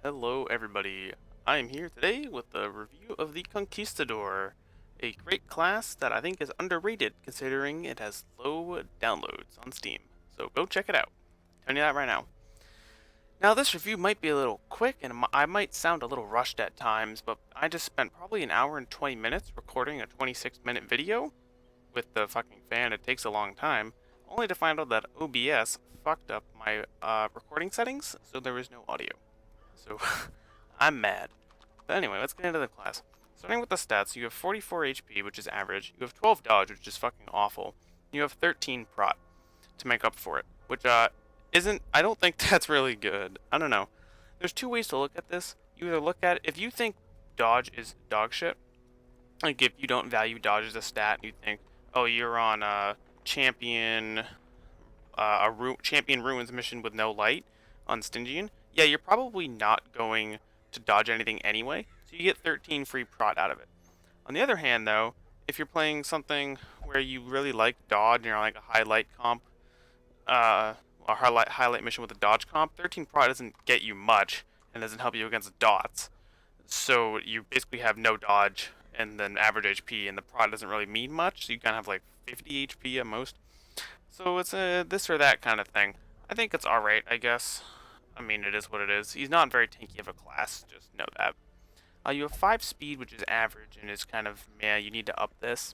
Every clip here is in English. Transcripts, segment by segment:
Hello everybody, I am here today with a review of the Conquistador, a great class that I think is underrated considering it has low downloads on Steam, so go check it out. I'm telling you that right now. Now this review might be a little quick and I might sound a little rushed at times, but I just spent probably an hour and 20 minutes recording a 26-minute video. With the fucking fan it takes a long time, only to find out that OBS fucked up my recording settings, so there was no audio. So I'm mad. But anyway, let's get into the class. Starting with the stats, you have 44 HP, which is average. You have 12 dodge, which is fucking awful. You have 13 prot to make up for it, which isn't. I don't think that's really good. I don't know. There's two ways to look at this. You either look at it, if you think dodge is dog shit, like if you don't value dodge as a stat, and you think, oh, you're on a champion, champion ruins mission with no light on Stygian, yeah, you're probably not going to dodge anything anyway, so you get 13 free prot out of it. On the other hand, though, if you're playing something where you really like dodge and you're on like a highlight comp, a highlight mission with a dodge comp, 13 prot doesn't get you much and doesn't help you against dots. So you basically have no dodge and then average HP, and the prot doesn't really mean much, so you kind of have like 50 HP at most. So it's a this or that kind of thing. I think it's alright, I guess. I mean, it is what it is. He's not very tanky of a class, just know that. You have 5 speed, which is average, and is kind of, yeah, you need to up this.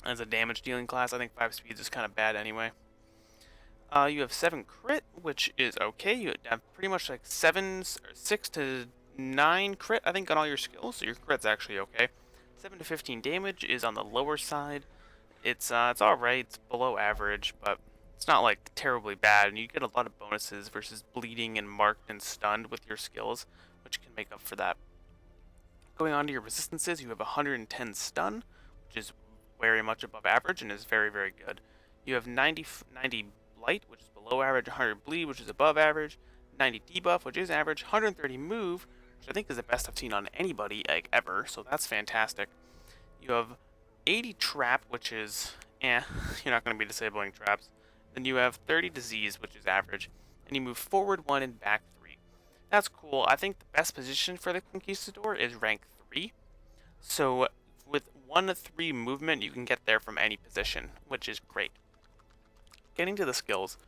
As a damage dealing class, I think 5 speeds is kind of bad anyway. You have 7 crit, which is okay. You have pretty much like 6 to 9 crit, I think, on all your skills, so your crit's actually okay. 7 to 15 damage is on the lower side. It's alright, it's below average, but it's not like terribly bad, and you get a lot of bonuses versus bleeding and marked and stunned with your skills, which can make up for that. Going on to your resistances, you have 110 stun, which is very much above average and is very, very good. You have 90 blight, which is below average, 100 bleed, which is above average, 90 debuff, which is average, 130 move, which I think is the best I've seen on anybody like ever, so that's fantastic. You have 80 trap, which is you're not going to be disabling traps. Then you have 30 disease, which is average, and you move forward 1 and back 3. That's cool. I think the best position for the Conquistador is rank 3. So with 1-3 movement, you can get there from any position, which is great. Getting to the skills,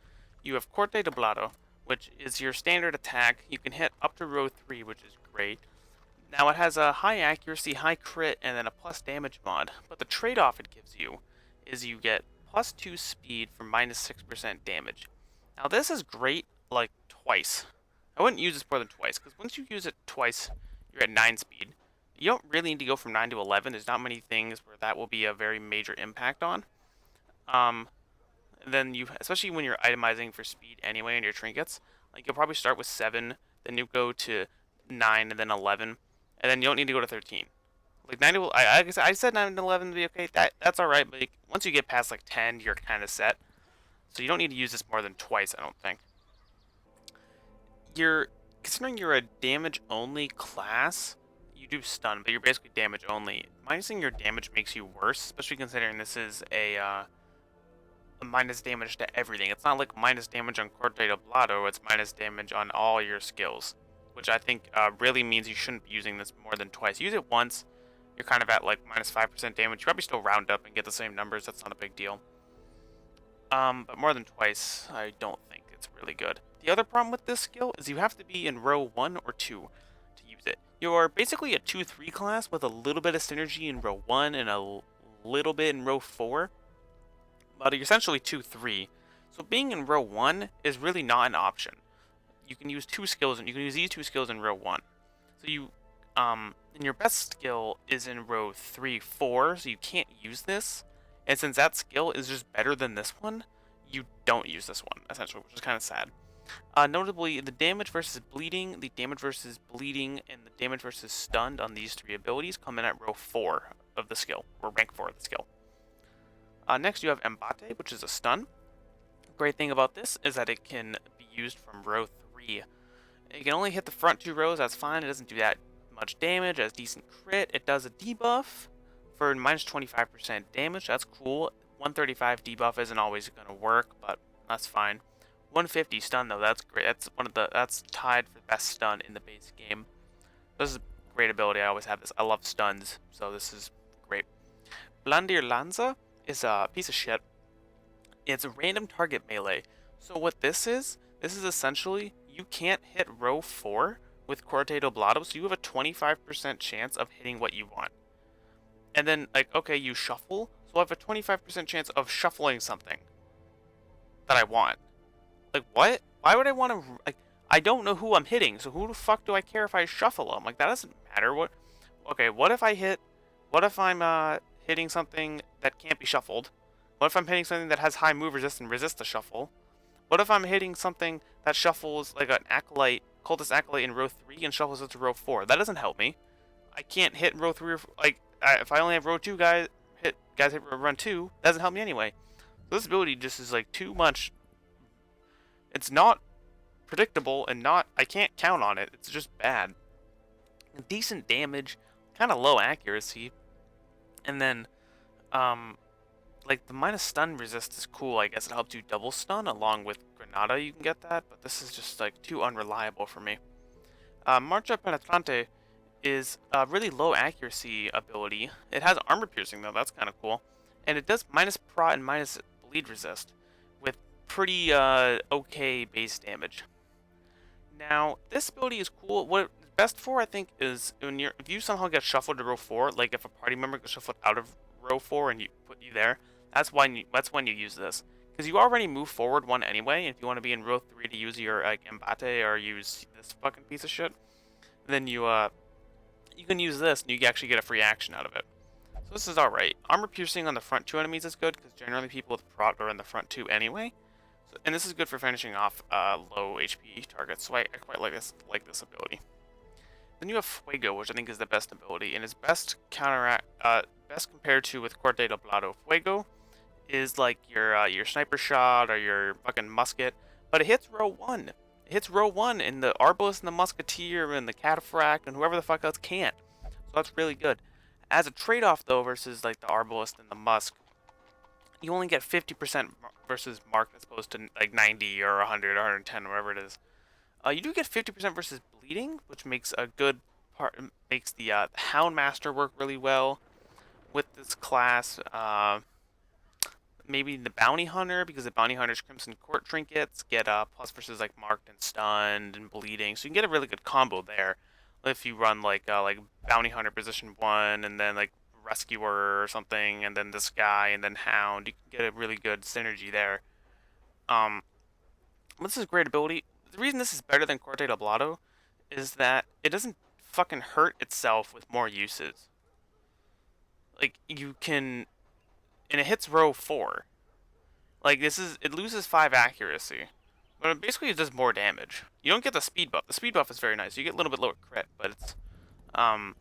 you have Corte de Blado, which is your standard attack. You can hit up to row 3, which is great. Now it has a high accuracy, high crit, and then a plus damage mod, but the trade-off it gives you is you get plus 2 speed for minus 6% damage. Now this is great, like, twice. I wouldn't use this more than twice, because once you use it twice, you're at 9 speed. You don't really need to go from 9 to 11, there's not many things where that will be a very major impact on. Then you, especially when you're itemizing for speed anyway in your trinkets, like you'll probably start with 7, then you go to 9 and then 11, and then you don't need to go to 13. Like 9 to, I said 9 to 11 to be okay. That's all right, but like, once you get past like 10, you're kind of set. So you don't need to use this more than twice, I don't think. Considering you're a damage only class, you do stun, but you're basically damage only. Minusing your damage makes you worse, especially considering this is a minus damage to everything. It's not like minus damage on Corte de Blado, it's minus damage on all your skills, which I think really means you shouldn't be using this more than twice. Use it once, you're kind of at like minus 5% damage. You probably still round up and get the same numbers, that's not a big deal. But more than twice, I don't think it's really good. The other problem with this skill is you have to be in row 1 or 2 to use it. You're basically a 2-3 class with a little bit of synergy in row 1 and a little bit in row 4. But you're essentially 2-3. So being in row 1 is really not an option. You can use 2 skills, and you can use these 2 skills in row 1. So you, and your best skill is in row 3-4, so you can't use this. And since that skill is just better than this one, you don't use this one, essentially, which is kind of sad. Notably, the damage versus bleeding, and the damage versus stunned on these 3 abilities come in at row 4 of the skill, or rank 4 of the skill. Next, you have Embate, which is a stun. Great thing about this is that it can be used from row 3. It can only hit the front 2 rows, that's fine. It doesn't do that much damage, it has decent crit. It does a debuff for minus 25% damage, that's cool. 135 debuff isn't always going to work, but that's fine. 150 stun though, that's great. That's tied for best stun in the base game. This is a great ability. I always have this. I love stuns, so this is great. Blandir Lanza is a piece of shit. It's a random target melee. So what this is essentially you can't hit row 4 with Corte Doblado, so you have a 25% chance of hitting what you want. And then, like, okay, you shuffle, so I have a 25% chance of shuffling something that I want. Like, what? Why would I want to, like, I don't know who I'm hitting, so who the fuck do I care if I shuffle them? Like, that doesn't matter. What? Okay, what if I'm hitting something that can't be shuffled? What if I'm hitting something that has high move resist and resist the shuffle? What if I'm hitting something that shuffles like an acolyte, cultist acolyte in row 3 and shuffles it to row 4? That doesn't help me. I can't hit row 3 or like if I only have row 2 guys hit run 2, that doesn't help me anyway. So this ability just is like too much. It's not predictable and I can't count on it. It's just bad. Decent damage, kind of low accuracy, and then like the minus stun resist is cool. I guess it helps you double stun along with Granada. You can get that, but this is just like too unreliable for me. Marcha Penetrante is a really low accuracy ability. It has armor piercing though. That's kind of cool, and it does minus prot and minus bleed resist with pretty okay base damage. Now this ability is cool. What it's best for, I think, is if you somehow get shuffled to row 4, like if a party member gets shuffled out of row 4 and you put you there. That's when you use this, because you already move forward 1 anyway. And if you want to be in row 3 to use your embate or use this fucking piece of shit, then you can use this and you actually get a free action out of it. So this is alright. Armor piercing on the front 2 enemies is good, because generally people with prot are in the front 2 anyway. So, and this is good for finishing off low HP targets. So I quite like this ability. Then you have Fuego, which I think is the best ability, and is best compared to with Corte Doblado. Fuego is like your sniper shot or your fucking musket, but it hits row 1. It hits row 1, and the Arbalist and the Musketeer and the Cataphract and whoever the fuck else can't. So that's really good. As a trade-off though, versus like the Arbalist and the Musk, you only get 50% versus Mark as opposed to like 90 or 100 or 110, whatever it is. You do get 50% versus bleeding, which makes a good part. Makes the Houndmaster work really well with this class. Maybe the Bounty Hunter, because the Bounty Hunter's Crimson Court trinkets get plus versus like marked and stunned and bleeding, so you can get a really good combo there. If you run like Bounty Hunter position 1 and then like Rescuer or something, and then this guy and then Hound, you can get a really good synergy there. This is a great ability. The reason this is better than Corte Doblado is that it doesn't fucking hurt itself with more uses. Like, you can, and it hits row 4. Like, it loses 5 accuracy, but basically it does more damage. You don't get the speed buff. The speed buff is very nice. You get a little bit lower crit, but it's, I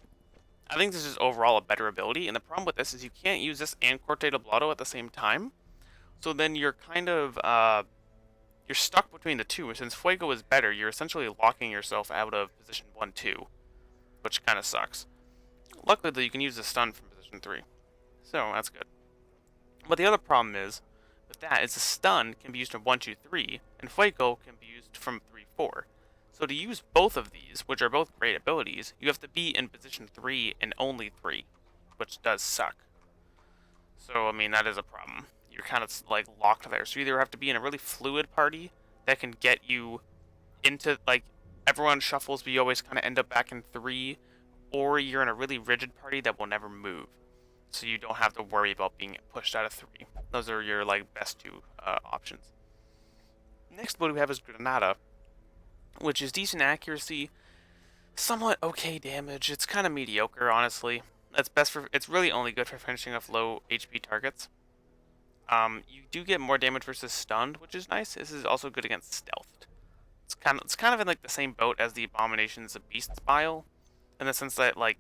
think this is overall a better ability, and the problem with this is you can't use this and Corte Doblado at the same time. So then you're kind of, you're stuck between the two. Since Fuego is better, you're essentially locking yourself out of position 1-2, which kind of sucks. Luckily, though, you can use the stun from position 3, so that's good. But the other problem is, with that, is the stun can be used from 1-2-3, and Fuego can be used from 3-4. So to use both of these, which are both great abilities, you have to be in position 3 and only 3, which does suck. So, I mean, that is a problem. You're kind of, like, locked there. So you either have to be in a really fluid party that can get you into, like, everyone shuffles, but you always kind of end up back in 3, or you're in a really rigid party that will never move. So you don't have to worry about being pushed out of 3. Those are your, like, best 2 options. Next one we have is Granada, which is decent accuracy, somewhat okay damage. It's kind of mediocre, honestly. It's really only good for finishing off low HP targets. You do get more damage versus stunned, which is nice. This is also good against stealthed. It's kind of in like the same boat as the Abominations of Beasts Bile, in the sense that like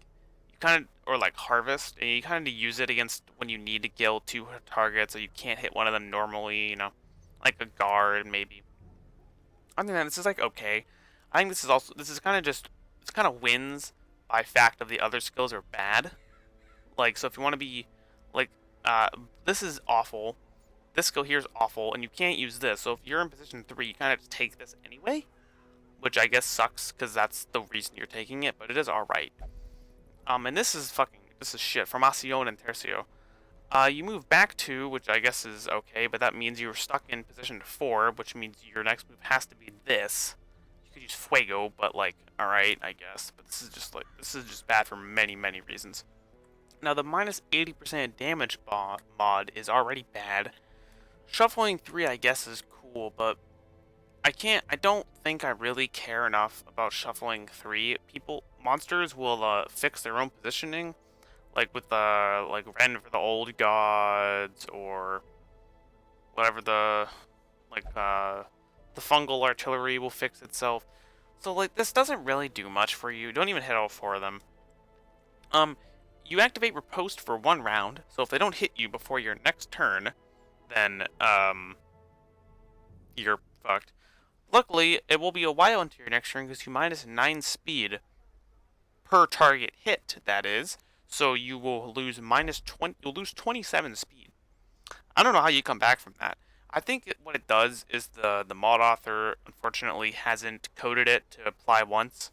you kind of, or like Harvest, and you kind of use it against when you need to kill 2 targets, or you can't hit one of them normally. You know, like a guard maybe. Other than that, this is like okay. I think this is kind of wins by fact of the other skills are bad. Like, so if you want to be like, this is awful, this skill here is awful, and you can't use this. So if you're in position 3, you kind of just take this anyway, which I guess sucks because that's the reason you're taking it, but it is alright. And this is shit. Formacion and Tercio. You move back 2, which I guess is okay, but that means you're stuck in position 4, which means your next move has to be this. You could use Fuego, but like, alright, I guess. But this is just bad for many, many reasons. Now, the minus 80% damage mod is already bad. Shuffling 3, I guess, is cool, but I don't think I really care enough about shuffling 3. Monsters will fix their own positioning, like with like Ren for the old gods, or whatever the fungal artillery will fix itself. So like this doesn't really do much for you. Don't even hit all 4 of them. You activate Riposte for 1 round, so if they don't hit you before your next turn, then you're fucked. Luckily, it will be a while into your next turn because you minus 9 speed per target hit, that is. So you will lose you'll lose 27 speed. I don't know how you come back from that. I think what it does is the mod author unfortunately hasn't coded it to apply once.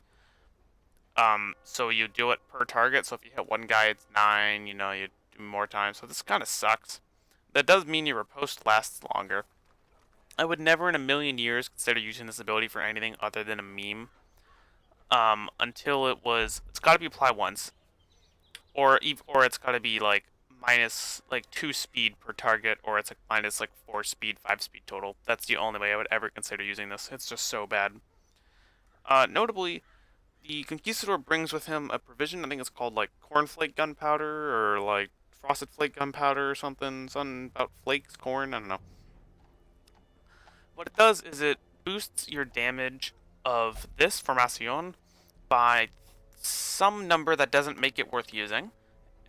So you do it per target. So if you hit one guy, it's 9. You do more times. So this kind of sucks. That does mean your riposte lasts longer. I would never in a million years consider using this ability for anything other than a meme. Until it's got to be applied once, or it's got to be like minus like 2 speed per target, or it's like minus like 4 speed, 5 speed total. That's the only way I would ever consider using this. It's just so bad. Notably, the Conquistador brings with him a provision. I think it's called like cornflake gunpowder or like frosted flake gunpowder or something. Something about flakes, corn. I don't know. What it does is it boosts your damage of this Formacion by some number that doesn't make it worth using,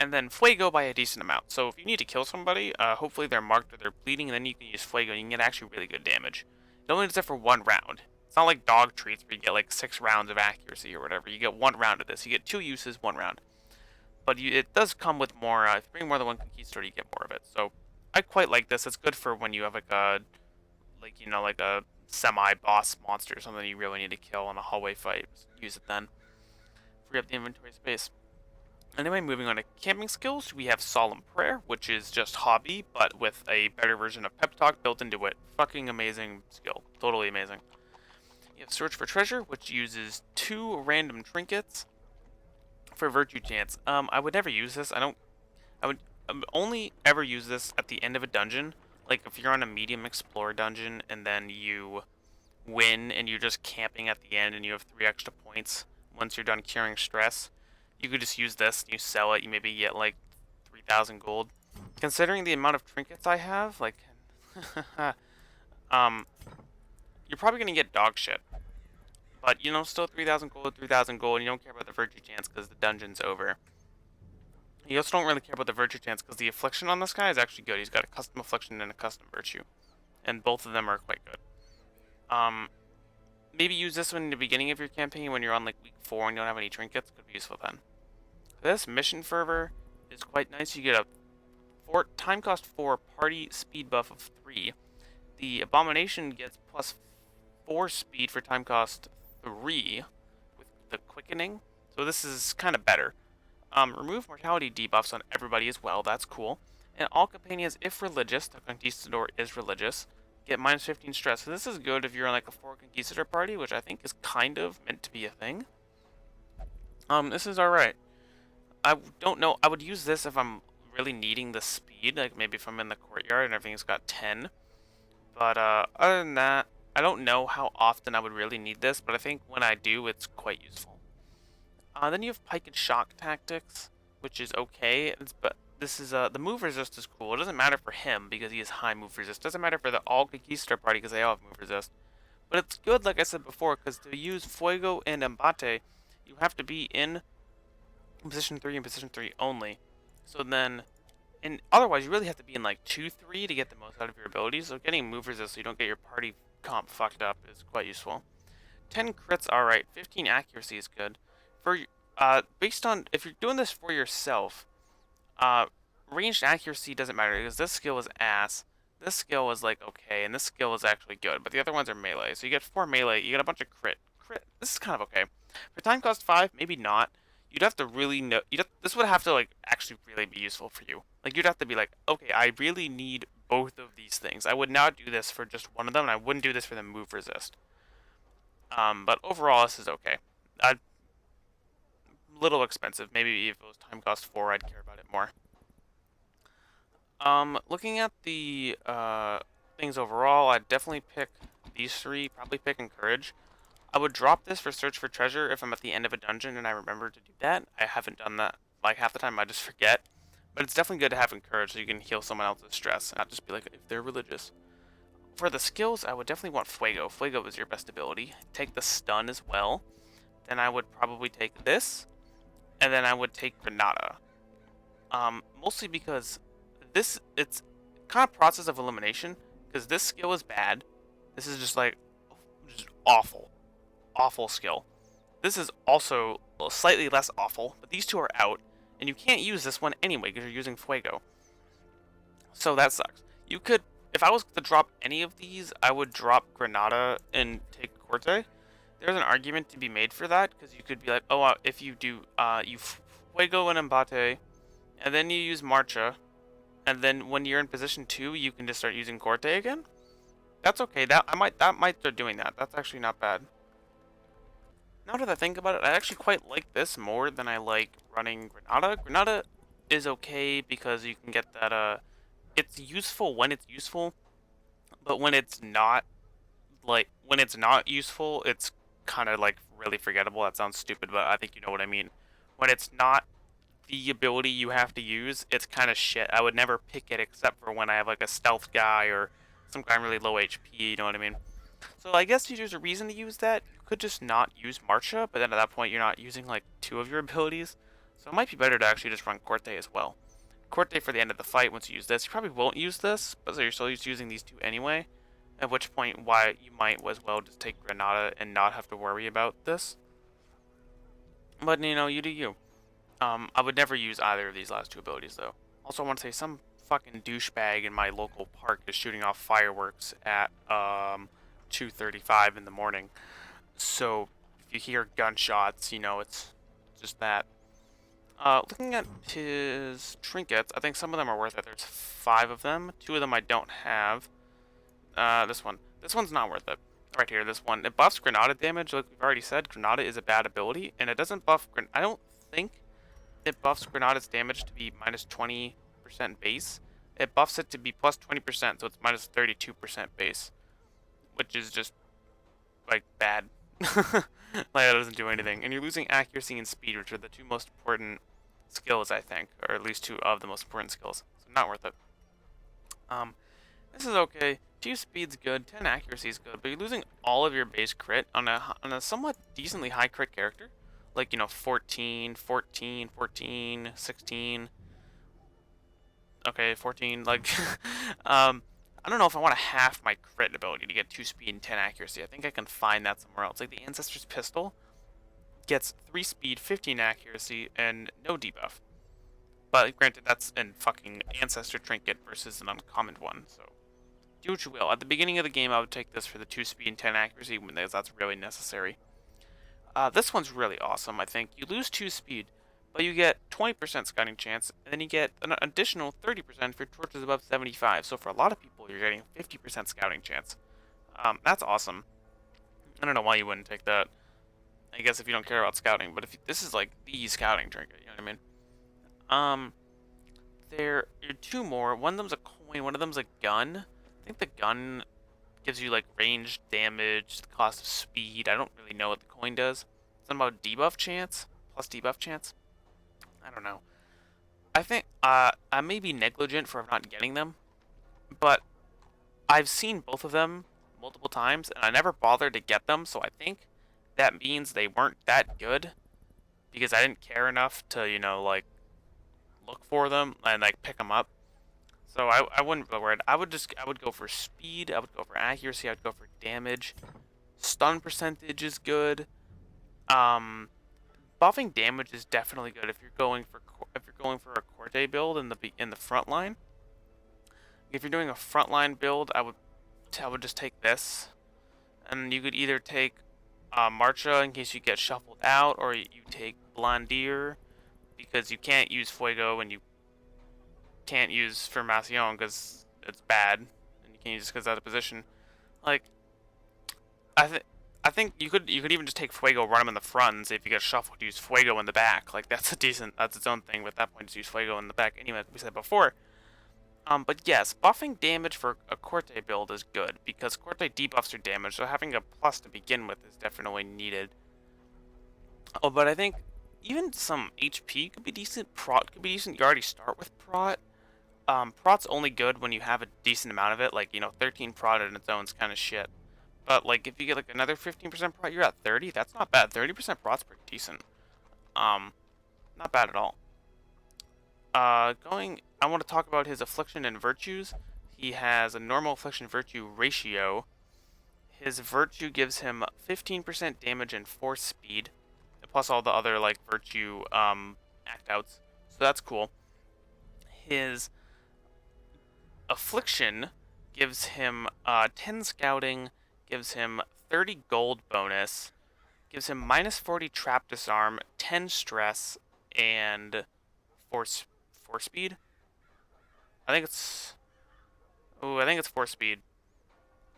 and then Fuego by a decent amount. So if you need to kill somebody, hopefully they're marked or they're bleeding, and then you can use Fuego and you can get actually really good damage. It only does it for 1 round. It's not like dog treats where you get like 6 rounds of accuracy or whatever. You get 1 round of this. You get 2 uses, 1 round. But it does come with more, if you bring more than 1 Conquistador, you get more of it. So I quite like this. It's good for when you have like a semi-boss monster or something you really need to kill in a hallway fight. Just use it then. Free up the inventory space. Anyway, moving on to camping skills, we have Solemn Prayer, which is just hobby, but with a better version of Pep Talk built into it. Fucking amazing skill. Totally amazing. You have Search for Treasure, which uses 2 random trinkets for Virtue Chance. I would never use this. I would only ever use this at the end of a dungeon. Like if you're on a medium explore dungeon and then you win and you're just camping at the end and you have 3 extra points once you're done curing stress, you could just use this and you sell it. You maybe get like 3,000 gold. Considering the amount of trinkets I have, like, you're probably gonna get dog shit. But still 3,000 gold, 3,000 gold. And you don't care about the virtue chance because the dungeon's over. You also don't really care about the virtue chance because the affliction on this guy is actually good. He's got a custom affliction and a custom virtue, and both of them are quite good. Maybe use this one in the beginning of your campaign when you're on like week 4 and you don't have any trinkets. Could be useful then. This Mission Fervor is quite nice. You get a time cost 4 party speed buff of 3. The Abomination gets plus 4 speed for time cost 3 with the Quickening. So this is kind of better. Remove mortality debuffs on everybody as well. That's cool. And all companions, if religious, the Conquistador is religious, get minus 15 stress. So this is good if you're in like a 4 Conquistador party, which I think is kind of meant to be a thing. This is alright. I don't know. I would use this if I'm really needing the speed, like maybe if I'm in the courtyard and everything's got 10. But other than that, I don't know how often I would really need this, but I think when I do, it's quite useful. Then you have Pike and Shock Tactics, which is okay, but this is the move resist is cool. It doesn't matter for him because he has high move resist. It doesn't matter for the all Conquistador party because they all have move resist. But it's good, like I said before, because to use Fuego and Embate, you have to be in position 3 and position 3 only. So then, and otherwise you really have to be in like 2-3 to get the most out of your abilities. So getting move resist so you don't get your party comp fucked up is quite useful. 10 crits, alright. 15 accuracy is good. For based on if you're doing this for yourself, ranged accuracy doesn't matter because this skill is ass. this skill is like okay, and this skill is actually good, but the other ones are melee. So you get 4 melee, you get a bunch of crit. Crit. This is kind of okay. For time cost 5, maybe not. You'd have to really know. This would have to like actually really be useful for you. Like you'd have to be like, okay, I really need both of these things. I would not do this for just one of them, and I wouldn't do this for the move resist. But overall, this is okay. A little expensive. Maybe if it was time cost 4, I'd care about it more. Looking at the things overall, I'd definitely pick these three. Probably pick Encourage. I would drop this for Search for Treasure if I'm at the end of a dungeon and I remember to do that. I haven't done that. Like half the time, I just forget. But it's definitely good to have Encourage so you can heal someone else's stress and not just be like if they're religious. For the skills, I would definitely want Fuego. Fuego is your best ability. Take the stun as well. Then I would probably take this, and then I would take Granada. Mostly because it's kind of process of elimination, because this skill is bad. This is just like, just awful. Awful skill. This is also slightly less awful, but these two are out, and you can't use this one anyway because you're using Fuego. So that sucks. You could, if I was to drop any of these, I would drop Granada and take Corte. There's an argument to be made for that, because you could be like, oh, if you do, you Fuego and Embate, and then you use Marcha, and then when you're in position 2, you can just start using Corte again. That's okay. That might start doing that. That's actually not bad. Now that I think about it, I actually quite like this more than I like running Granada. Granada is okay because you can get that. It's useful when it's useful, but when it's not, useful, it's kind of like really forgettable. That sounds stupid, but I think you know what I mean. When it's not the ability you have to use, it's kind of shit. I would never pick it except for when I have like a stealth guy or some guy really low HP, you know what I mean? So I guess there's a reason to use that. You could just not use Marcha, but then at that point you're not using like 2 of your abilities. So it might be better to actually just run Corte as well. Corte for the end of the fight once you use this. You probably won't use this, but so you're still using these 2 anyway. At which point, why you might as well just take Granada and not have to worry about this. But you know, you do you. I would never use either of these last 2 abilities though. Also, I want to say some fucking douchebag in my local park is shooting off fireworks at 2:35 in the morning. So if you hear gunshots, you know it's just that. Looking at his trinkets, I think some of them are worth it. There's 5 of them. 2 of them I don't have. This one. This one's not worth it. Right here, this one. It buffs Granada damage, like we've already said. Granada is a bad ability, and it doesn't buff... I don't think it buffs Granada's damage to be minus 20% base. It buffs it to be plus 20%, so it's minus 32% base. Which is just, like, bad. Like, that doesn't do anything. And you're losing accuracy and speed, which are the 2 most important skills, I think. Or at least 2 of the most important skills. So not worth it. This is okay. 2 speed's good, 10 accuracy is good, but you're losing all of your base crit on a somewhat decently high crit character. Like, you know, 14, 14, 14, 16. Okay, 14, like, I don't know if I want to half my crit ability to get 2 speed and 10 accuracy. I think I can find that somewhere else. Like, the Ancestor's Pistol gets 3 speed, 15 accuracy, and no debuff. But granted, that's an fucking Ancestor Trinket versus an uncommon one, so do what you will. At the beginning of the game, I would take this for the 2 speed and 10 accuracy when that's really necessary. This one's really awesome, I think. You lose 2 speed, but you get 20% scouting chance, and then you get an additional 30% for torches above 75. So for a lot of people, you're getting 50% scouting chance. That's awesome. I don't know why you wouldn't take that. I guess if you don't care about scouting, but if this is like the scouting trinket, you know what I mean? There are 2 more. One of them's a coin, one of them's a gun. I think the gun gives you like range damage, the cost of speed. I don't really know what the coin does. Something about debuff chance? Plus debuff chance? I don't know. I think I may be negligent for not getting them, but I've seen both of them multiple times and I never bothered to get them, so I think that means they weren't that good because I didn't care enough to, you know, like look for them and like pick them up. So I wouldn't be worried. I would go for speed, I would go for accuracy, I would go for damage. Stun percentage is good. Buffing damage is definitely good if you're going for a Corte build in the front line. if you're doing a frontline build, I would just take this, and you could either take Marcha in case you get shuffled out, or you take Blondier because you can't use Fuego and you can't use Formacion because it's bad, and you can't use it because it's out of position. Like, I think. I think you could even just take Fuego, run him in the front, and say if you get shuffled, use Fuego in the back. Like that's that's its own thing. But at that point, just use Fuego in the back. Anyway, like we said before. But yes, buffing damage for a Corte build is good because Corte debuffs your damage, so having a plus to begin with is definitely needed. Oh, but I think even some HP could be decent. Prot could be decent. You already start with Prot. Prot's only good when you have a decent amount of it. Like 13 Prot on its own is kind of shit. But like if you get like another 15% prot, you're at 30. That's not bad. 30% prot's pretty decent. Not bad at all. I want to talk about his affliction and virtues. He has a normal affliction virtue ratio. His virtue gives him 15% damage and 4 speed, plus all the other like virtue act outs. So that's cool. His affliction gives him 10 scouting. Gives him 30 gold bonus, gives him minus 40 trap disarm, 10 stress, and 4 speed. I think it's 4 speed.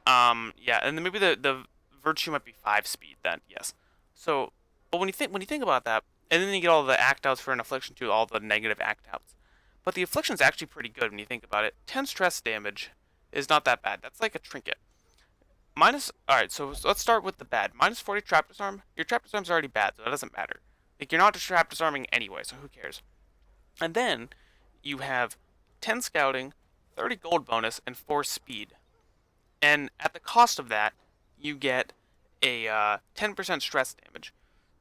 Yeah, and then maybe the virtue might be 5 speed then. Yes. So, but when you think about that, and then you get all the act outs for an affliction too, all the negative act outs. But the affliction's actually pretty good when you think about it. 10 stress damage is not that bad. That's like a trinket. Alright, so let's start with the bad. Minus 40 trap disarm. Your trap disarm's already bad, so that doesn't matter. Like, you're not just trap disarming anyway, so who cares? And then, you have 10 scouting, 30 gold bonus, and 4 speed. And at the cost of that, you get a 10% stress damage.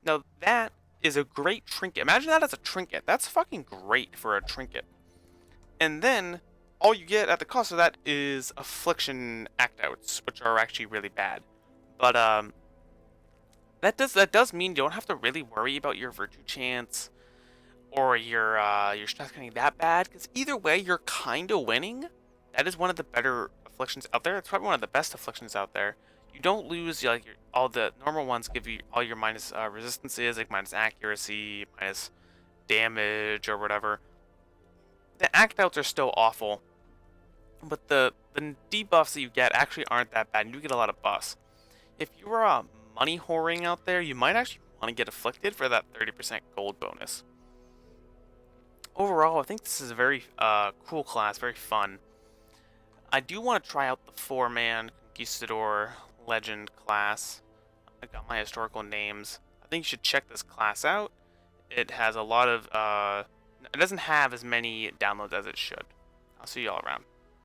Now, that is a great trinket. Imagine that as a trinket. That's fucking great for a trinket. And then, all you get at the cost of that is affliction act outs, which are actually really bad. But that does mean you don't have to really worry about your virtue chance or your stress getting that bad, because either way you're kind of winning. That is one of the better afflictions out there. It's probably one of the best afflictions out there. You don't lose all the normal ones give you all your minus resistances, like minus accuracy, minus damage or whatever. The act outs are still awful. But the debuffs that you get actually aren't that bad. You do get a lot of buffs. If you are money whoring out there, you might actually want to get afflicted for that 30% gold bonus. Overall, I think this is a very cool class, very fun. I do want to try out the 4-man Conquistador Legend class. I got my historical names. I think you should check this class out. It has a lot of... it doesn't have as many downloads as it should. I'll see you all around.